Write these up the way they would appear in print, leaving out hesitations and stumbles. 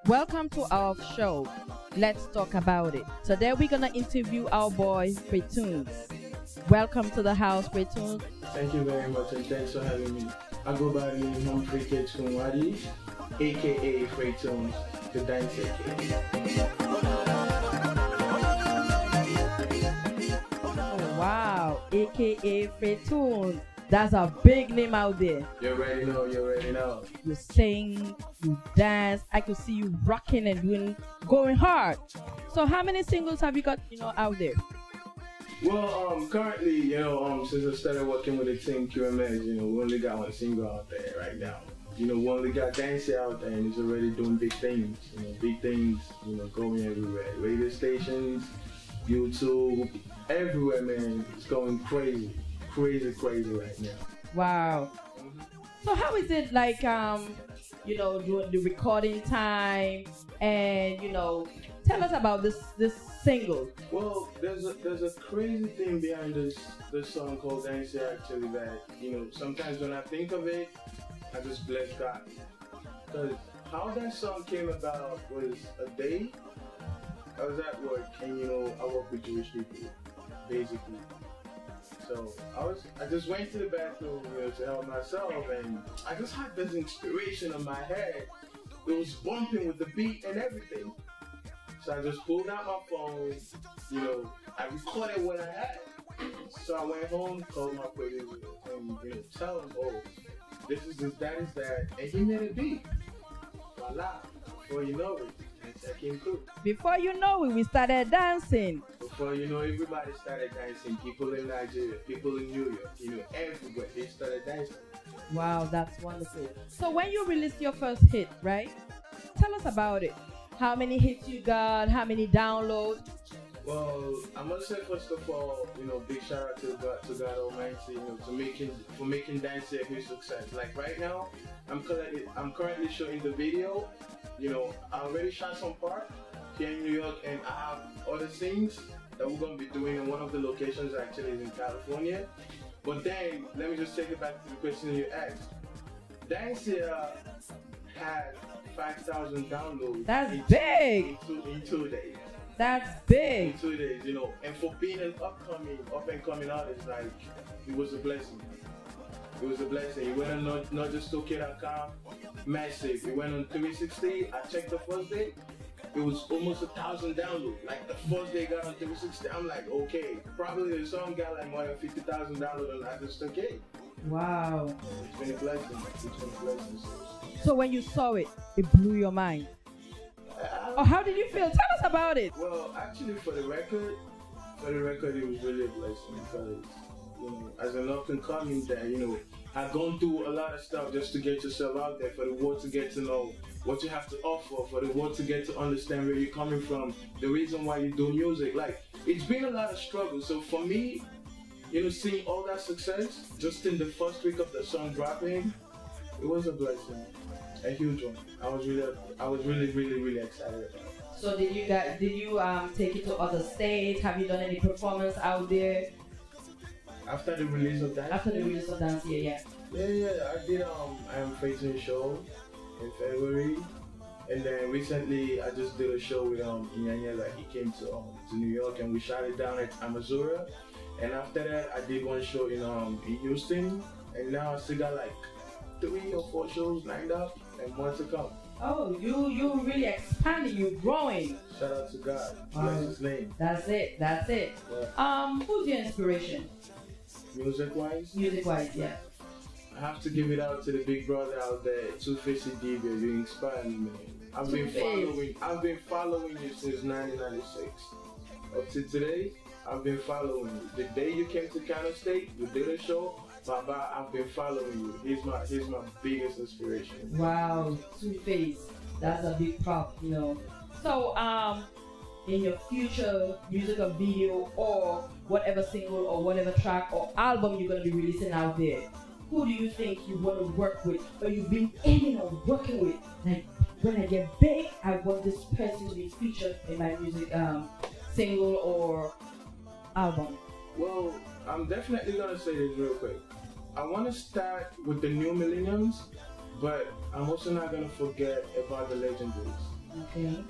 Welcome to our show. Let's talk about it. Today we're gonna interview our boy PhreyTunez. Welcome to the house, PhreyTunez. Thank you very much and thanks for having me. I go by the name Humphrey Kunwadi, aka PhreyTunez, the dancer kid. Oh, wow, aka PhreyTunez. That's a big name out there. You already know, you already know. You sing, you dance. I could see you rocking and going hard. So how many singles have you got, out there? Well, currently, since I started working with the team QMS, we only got one single out there right now. We only got Dancer out there and it's already doing big things. Big things, going everywhere. Radio stations, YouTube, everywhere, man. It's going crazy right now. Wow. So how is it like, doing the recording time and, tell us about this single. Well, there's a crazy thing behind this song called Dancer actually that, sometimes when I think of it, I just bless God. Because how that song came about was a day I was at work and, I work with Jewish people, basically. So I just went to the bathroom to help myself and I just had this inspiration in my head. It was bumping with the beat and everything. So I just pulled out my phone, I recorded what I had. So I went home, called my producer and tell him, oh, this is that, and he made a beat. Voila, before you know it. That came cool. Before you know it, we started dancing. Before you know, everybody started dancing. People in Nigeria, people in New York, everywhere, they started dancing. Wow, that's wonderful. So when you released your first hit, right? Tell us about it. How many hits you got? How many downloads? Well, I must say first of all, big shout out to God Almighty, for making dance a huge success. Like right now, I'm currently shooting the video. I already shot some part here in New York, and I have other scenes that we're gonna be doing in one of the locations actually is in California. But then let me just take it back to the question you asked. Dance had 5,000 downloads. That's big. In 2 days. That's big. In 2 days, and for being an up and coming artist, like it was a blessing. It was a blessing. It went on not just Tokyo.com, massive. It went on 360. I checked the first day. It was almost 1,000 downloads. Like the first day it got on 360, I'm like, okay, probably the song got like more than 50,000 downloads, and I just okay. Wow. It's been a blessing. It's been a blessing. So when you saw it, it blew your mind. How did you feel? Tell us about it. Well, actually, for the record, it was really a blessing because, as an up and coming that, I've gone through a lot of stuff just to get yourself out there, for the world to get to know what you have to offer, for the world to get to understand where you're coming from, the reason why you do music. Like, it's been a lot of struggle. So for me, seeing all that success just in the first week of the song dropping, it was a blessing, a huge one. I was really excited about it. So did you take it to other states? Have you done any performance out there? After the release of Dance? After the release of Dance, yeah. Yeah, I did I Am PhreyTunez show in February, and then recently I just did a show with Inyanya, like he came to New York and we shot it down at Amazura, and after that I did one show in Houston, and now I still got like 3 or 4 shows lined up and more to come. Oh, you really expanding, you growing. Shout out to God. Bless his name. That's it. Yeah. Who's your inspiration? Music-wise, yeah. I have to give it out to the big brother out there, 250 DB. You inspire me, man. I've been following you since 1996. Up to today, I've been following you. The day you came to Kano State, you did a show. Baba, I've been following you. He's my biggest inspiration. Wow, Two-Face. That's a big prop, So, in your future musical video or whatever single or whatever track or album you're going to be releasing out there, who do you think you want to work with or you've been aiming on working with? Like, when I get big, I want this person to be featured in my music single or album. Well, I'm definitely going to say this real quick. I want to start with the new millenniums, but I'm also not going to forget about the legendaries. Okay.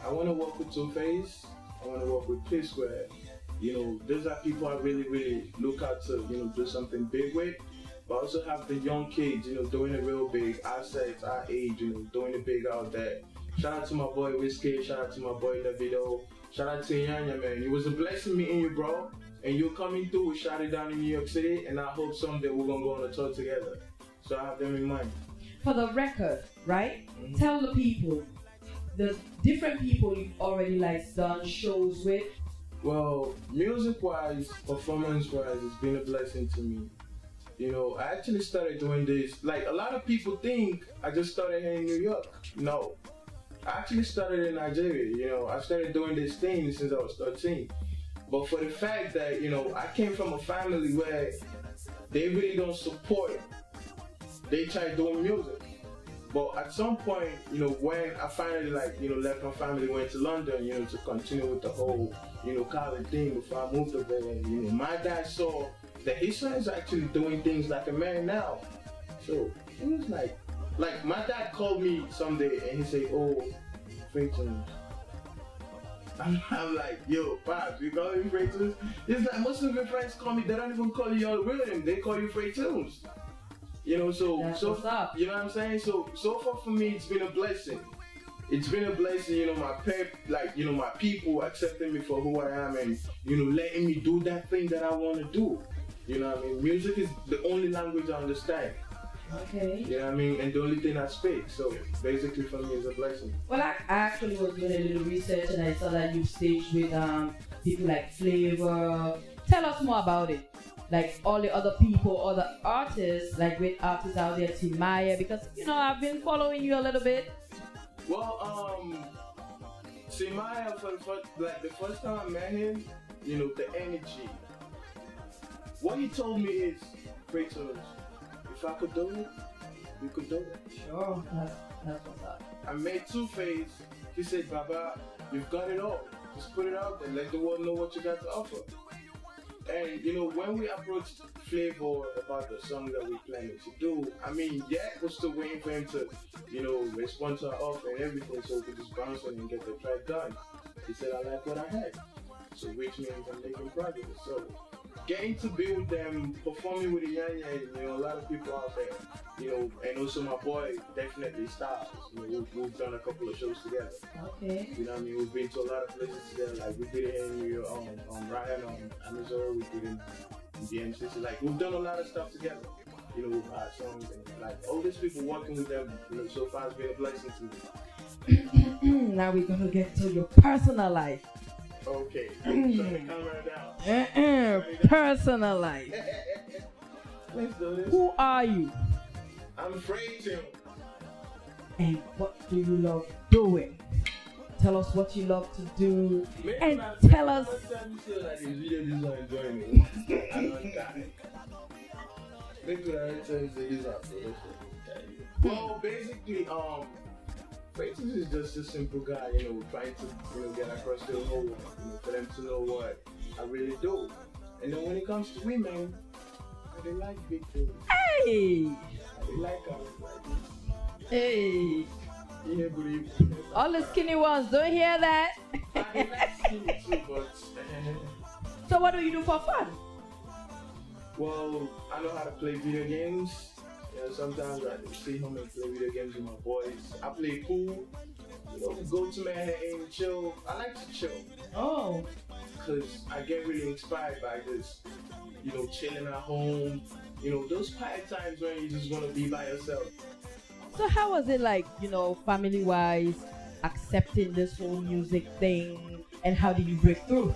I want to work with Two-Face. I want to work with P-Square. You know, those are people I really look out to, you know, do something big with. But also have the young kids, you know, doing it real big, our sex, our age, you know, doing it big out there. Shout out to my boy Whiskey, shout out to my boy Davido, shout out to Yanya, man. It was a blessing meeting you, bro. And you're coming through with Shot It Down in New York City, and I hope someday we're gonna go on a tour together. So I have them in mind. For the record, right? Tell the people, the different people you've already like done shows with. Well, music-wise, performance-wise, it's been a blessing to me. You know, I actually started doing this, like a lot of people think I just started here in New York. No. I actually started in Nigeria, you know. I started doing this thing since I was 13. But for the fact that, you know, I came from a family where they really don't support, they try doing music. But at some point, you know, when I finally like, you know, left my family, went to London, you know, to continue with the whole, you know, college thing before I moved over there, you know, my dad saw that his son is actually doing things like a man now. So it was like my dad called me someday and he said, "Oh, PhreyTunez." I'm like, "Yo, Pops, you call me PhreyTunez?" He's like, "Most of your friends call me, they don't even call you your real name, they call you PhreyTunez." You know, so what's up. You know what I'm saying? So far for me, it's been a blessing. It's been a blessing, you know, my people accepting me for who I am and, you know, letting me do that thing that I want to do. You know what I mean? Music is the only language I understand. Okay. You know what I mean? And the only thing I speak. So basically for me, it's a blessing. Well, I actually was doing a little research and I saw that you staged with people like Flavor. Tell us more about it. Like all the other people, other artists, like great artists out there, Timaya, because, you know, I've been following you a little bit. Well, Timaya, the first time I met him, you know, the energy. What he told me is, PhreyTunez, if I could do it, you could do it. Sure, that's what's up. I met Two-Face. He said, "Baba, you've got it all. Just put it out there. Let the world know what you got to offer." And, you know, when we approached Flavor about the song that we planning to do, I mean, yeah, we're still waiting for him to, you know, respond to our offer and everything so we could just bounce on and get the track done. He said, "I like what I had." So which means I'm making progress. So getting to be with them, performing with the Yanya, you know, a lot of people out there, you know, and also my boy, definitely Styles. You know, we've done a couple of shows together. Okay. You know what I mean? We've been to a lot of places together. Like we did it in New York, Ryan, Amazon, we did it in DMCC. Like we've done a lot of stuff together. You know, with our songs and like all these people working with them, you know, so far has been a blessing to me. Now we're gonna get to your personal life. Okay. Shut the camera down. Personal life. Let's do this. Who are you? I'm PhreyTunez. And what do you love doing? Tell us what you love to do. And tell us. Well, basically, PhreyTunez is just a simple guy, you know, trying to, you know, get across the whole, you know, for them to know what I really do. And then when it comes to women, they like big things. Hey! They like us. Hey! Yeah, all the skinny ones, don't hear that? I like skinny too, but... So what do you do for fun? Well, I know how to play video games. You know, sometimes I stay home and play video games with my boys. I play pool. You know, go to Manhattan and chill. I like to chill. Oh. Because I get really inspired by this, you know, chilling at home. You know, those quiet times when you just want to be by yourself. So how was it like, you know, family-wise, accepting this whole music thing, and how did you break through?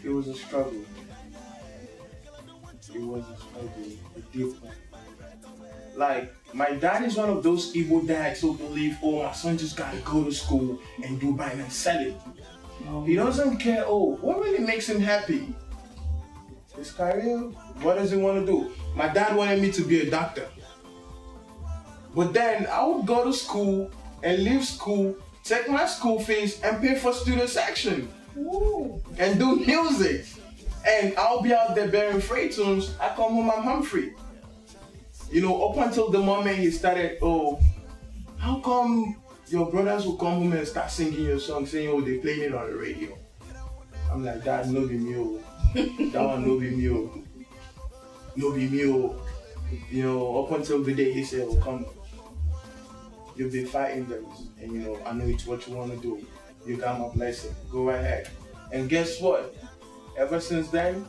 It was a struggle. It was a struggle, a deep one. Like, my dad is one of those evil dads who believe, oh, my son just gotta go to school and do buying and selling. He doesn't care, oh, what really makes him happy? His career? What does he want to do? My dad wanted me to be a doctor. But then I would go to school and leave school, take my school fees and pay for student section. Ooh. And do music. And I'll be out there bearing PhreyTunez. I come home, I'm Humphrey. You know, up until the moment he started, oh, how come your brothers will come home and start singing your song, saying, oh, they playing it on the radio. I'm like, that no be me, oh. That one no be me, oh. No be me, oh. You know, up until the day he said, oh, come, you've been fighting them, and you know, I know it's what you want to do. You got my blessing. Go ahead. And guess what? Ever since then,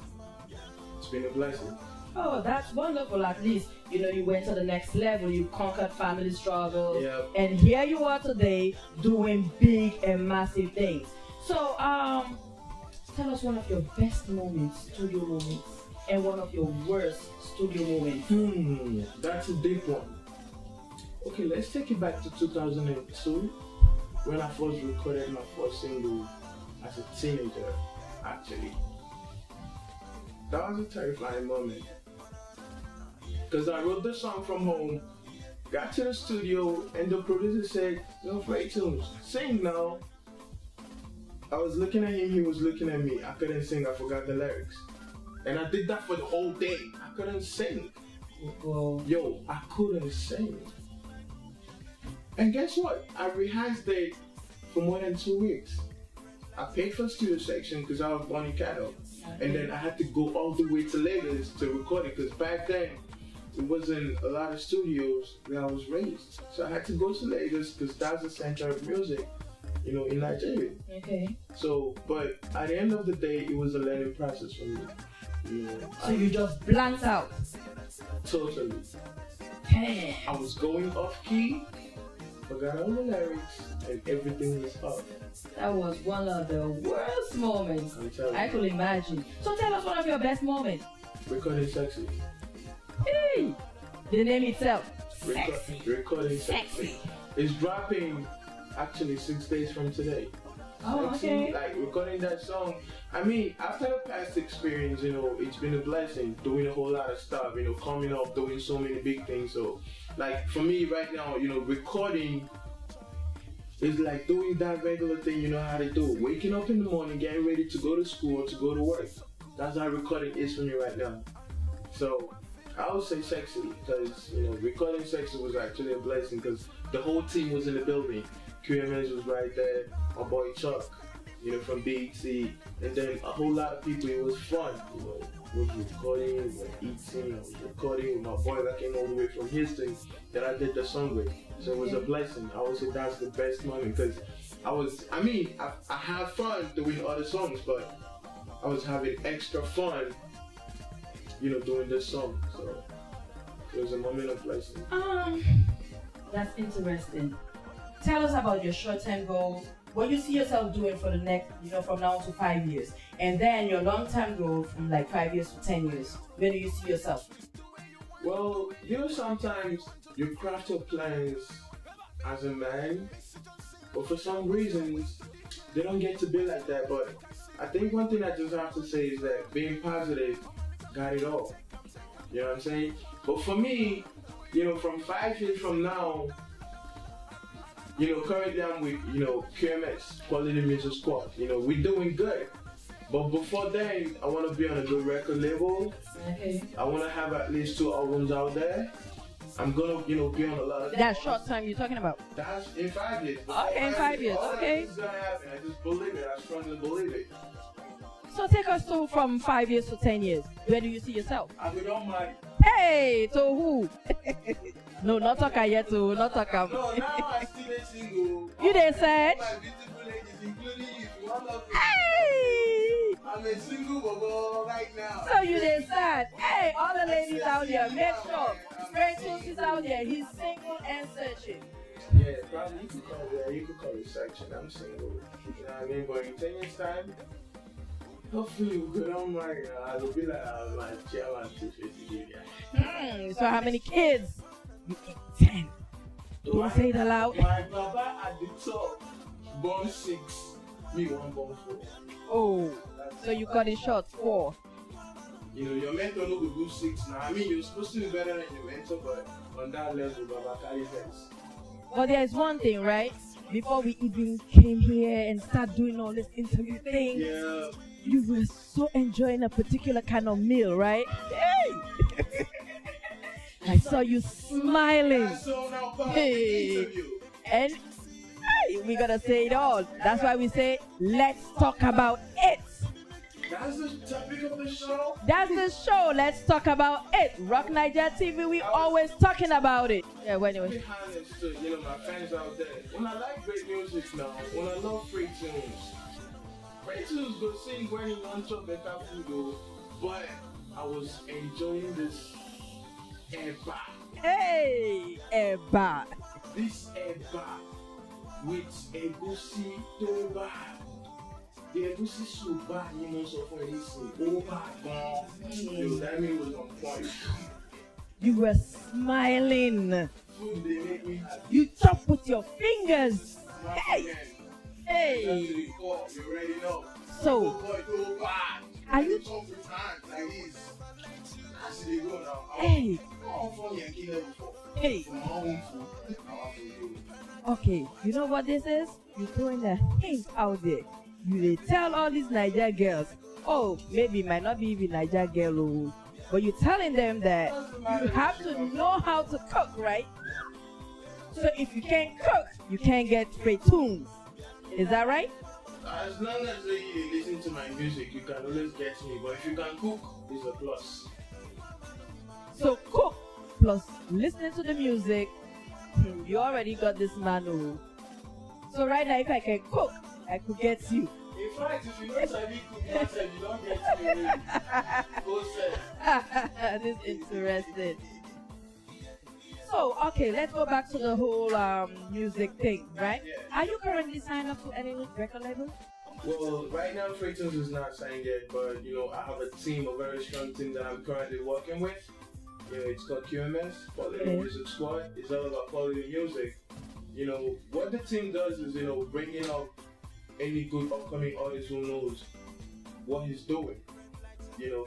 it's been a blessing. Oh, that's wonderful. At least, you know, you went to the next level. You conquered family struggles. Yep. And here you are today doing big and massive things. So, tell us one of your best moments, studio moments, and one of your worst studio moments. That's a deep one. Okay, let's take it back to 2002 when I first recorded my first single as a teenager, actually. That was a terrifying moment. Because I wrote the song from home, got to the studio, and the producer said, no, PhreyTunez, sing now. I was looking at him, he was looking at me. I couldn't sing, I forgot the lyrics. And I did that for the whole day. I couldn't sing. Well, Yo, I couldn't sing. And guess what? I rehearsed it for more than 2 weeks. I paid for studio section because I was born in Cattle. And then I had to go all the way to Lagos to record it because back then it wasn't a lot of studios where I was raised. So I had to go to Lagos because that's the center of music, you know, in Nigeria. okay. So, but at the end of the day, it was a learning process for me. You know, So you just blanked out. totally. Damn. I was going off key, forgot all the lyrics, and everything was up. That was one of the worst moments I'm telling I you. could imagine. So tell us one of your best moments. Recording Sexy. Hey, the name itself, Sexy. Recording Sexy. Sexy. It's dropping actually 6 days from today. Oh, Sexy, okay. like recording that song. I mean, after the past experience, you know, it's been a blessing doing a whole lot of stuff, you know, coming up, doing so many big things. So, like for me right now, you know, recording is like doing that regular thing you know how to do. Waking up in the morning, getting ready to go to school, to go to work. That's how recording is for me right now. So, I would say Sexy because, you know, recording Sexy was actually a blessing because the whole team was in the building. QMS was right there, my boy Chuck, you know, from BET, and then a whole lot of people. It was fun, you know. I was recording, we were eating, I was recording with my boy that came all the way from Houston that I did the song with. So it was a blessing. I would say that's the best moment because I have fun doing other songs, but I was having extra fun, you know, doing this song. So it was a moment of blessing. That's interesting. Tell us about your short-term goals. What you see yourself doing for the next, you know, from now to 5 years, and then your long-term goal from like 5 years to 10 years. Where do you see yourself? Well, you know, sometimes you craft your plans as a man, but for some reasons, they don't get to be like that. But I think one thing I just have to say is that being positive got it all. You know what I'm saying? But for me, you know, from 5 years from now, you know, currently I'm with, you know, QMS, Quality Music Squad. You know, we're doing good. But before then, I want to be on a good record label. Okay. I want to have at least 2 albums out there. I'm going to, you know, be on a lot of... That short time you're talking about? That's in 5 years. Okay, in 5 years, all okay. That is going to happen. I just believe it. I strongly believe it. So take us to from 5 years to 10 years. Where do you see yourself? I will don't mind. Hey, to who? No, not talking yet, to not talking. No, now I still a single. You didn't say? My beautiful ladies, including you, if you want to... Hey! I'm a single bobo right now. So you didn't say? Hey, all the ladies out there, make sure PhreyTunez is out there. He's single and searching. Yeah, probably you could call it section. I'm single. You know what I mean? But in 10 years' time, hopefully we could on my I'll be like my chairman to So how many kids? You got 10. Don't say it aloud. My brother at the top, born 6, me one born 4. Oh, so you cut it short, 4. You know, your mentor no go do 6 now. I mean, you're supposed to be better than your mentor, but on that level, Baba carry first. But there's one thing, right? Before we even came here and start doing all this interview thing, Yeah. you were so enjoying a particular kind of meal, right? Hey! I saw you smiling. So now, Hey. interview. And gotta say it all. That's why we say, let's talk about it. That's the topic of the show. That's the show. Let's talk about it. Rock Niger TV, we always talking about it. Yeah, well, anyway. Be honest to my fans out there. When I like great music now, when I love PhreyTunez. PhreyTunez go sing when he wants to better food, but I was enjoying this eba. Hey, eba. This eba with egusi toba. The egusi soup bad, so for anything. That mean was on point. You were smiling. Food they make me happy. You chop with your fingers. Hey, Again. hey. You already know. So, are you? Like this. I see they go now. Hey, hey. Hey. Okay, you know what this is? You're throwing a hint out there. You they tell all these Niger girls, oh, maybe it might not be even Niger girl, oh, but you're telling them that you have to know how to cook, right? So if you can't cook, you can't get PhreyTunez. Is that right? As long as you listen to my music, you can always get me. But if you can cook, it's a plus. So cook plus listening to the music, you already got this man. Oh. So right now, if I can cook, I could get you. In fact, if you don't study cook myself, you don't get me. Go say. This is interesting. So, okay, let's go back to the whole music thing, right? Yeah. Are you currently signed up to any record label? Well, right now PhreyTunez is not signed yet, but I have a team, a very strong team that I'm currently working with. It's called QMS, Quality Music Squad. It's all about quality music. What the team does is, bringing up any good upcoming artist who knows what he's doing.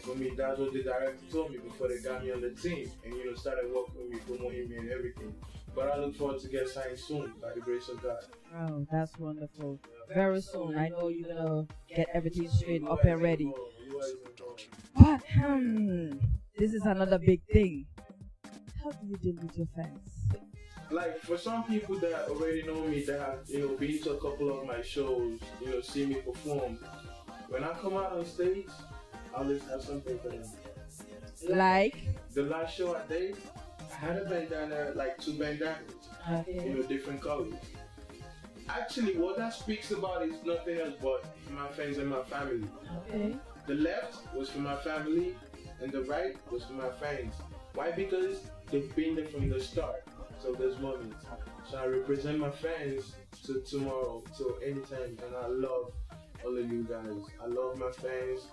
For me, that's what the director told me before they got me on the team and, started working with me, promoting me and everything. But I look forward to get signed soon, by the grace of God. Oh, that's wonderful. Very soon. I know you're going to get everything straight up and ready. But, this is another big thing. How do you deal with your fans? Like, for some people that already know me, that have, been to a couple of my shows, see me perform, when I come out on stage, I always have something for them. Like? The last show I did, I had a bandana, like 2 bandanas, different colors. Actually, what that speaks about is nothing else but my friends and my family. Okay. The left was for my family, and the right was for my friends. Why? Because they've been there from the start. So there's moments. So I represent my fans to tomorrow, to anytime, and I love all of you guys. I love my fans.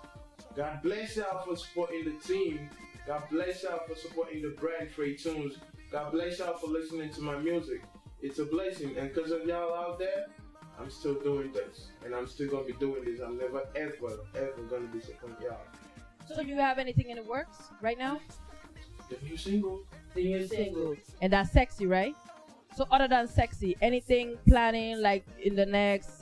God bless y'all for supporting the team. God bless y'all for supporting the brand PhreyTunez. God bless y'all for listening to my music. It's a blessing, and because of y'all out there, I'm still doing this, and I'm still gonna be doing this. I'm never ever gonna disappoint y'all. So do you have anything in the works right now? The new single. The new single. And that's Sexy, right? So other than Sexy, anything planning like in the next,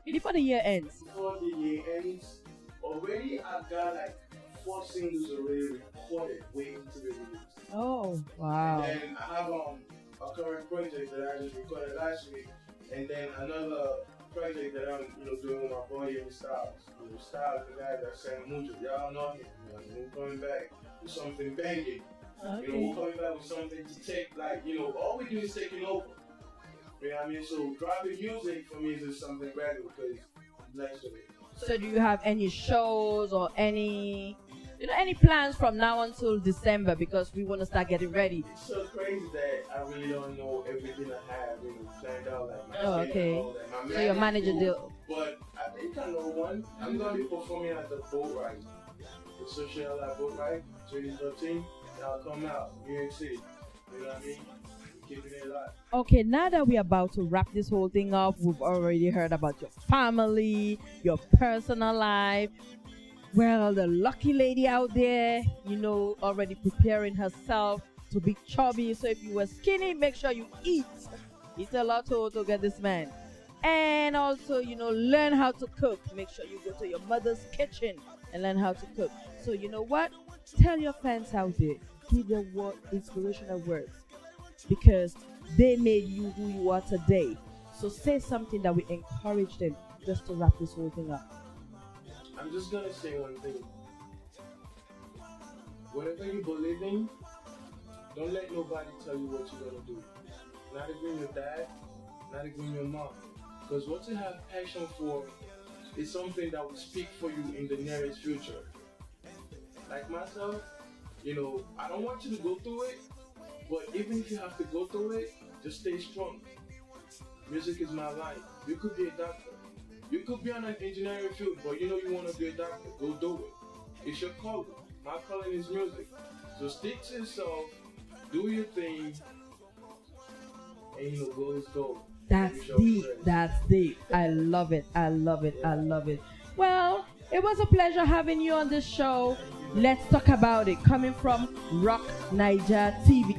before the year ends? Before the year ends, already I've got like 4 singles already recorded, waiting to be released. Oh, wow. And then I have a current project that I just recorded last week, and then another project that I'm doing with my boy Styles. Styles, the guy that sang Mucho. Y'all know him. We're coming back with something banging. Okay. We're coming back with something to take, all we do is taking over. You know what I mean? So dropping music for me is just something brand new because I'm nice with it. So do you have any shows or any plans from now until December, because we want to start getting ready? It's so crazy that I really don't know everything I have planned out, like my okay. all that. My So your manager deal. But I think I know one. I'm gonna be performing at the boat ride, the social boat ride 2013. Y'all come out, New York City. You know what I mean? We're keeping it alive. Okay, now that we're about to wrap this whole thing up, we've already heard about your family, your personal life. Well, the lucky lady out there, already preparing herself to be chubby. So if you were skinny, make sure you eat. Eat a lot to get this man. And also, learn how to cook. Make sure you go to your mother's kitchen and learn how to cook. So you know what? Tell your fans out there. Give them inspirational words. Because they made you who you are today. So say something that will encourage them just to wrap this whole thing up. I'm just gonna say one thing. Whatever you believe in, don't let nobody tell you what you're gonna do. Not even your dad, not even your mom. Because what you have passion for is something that will speak for you in the nearest future. Like myself, I don't want you to go through it, but even if you have to go through it, just stay strong. Music is my life. You could be a doctor. You could be on an engineering field, but you want to be a doctor. Go do it. It's your calling. My calling is music. So stick to yourself, do your thing, and goal is gold. That's deep. That's deep. I love it. I love it. I love it. Well, it was a pleasure having you on this show. Let's talk about it. Coming from Rock Niger TV.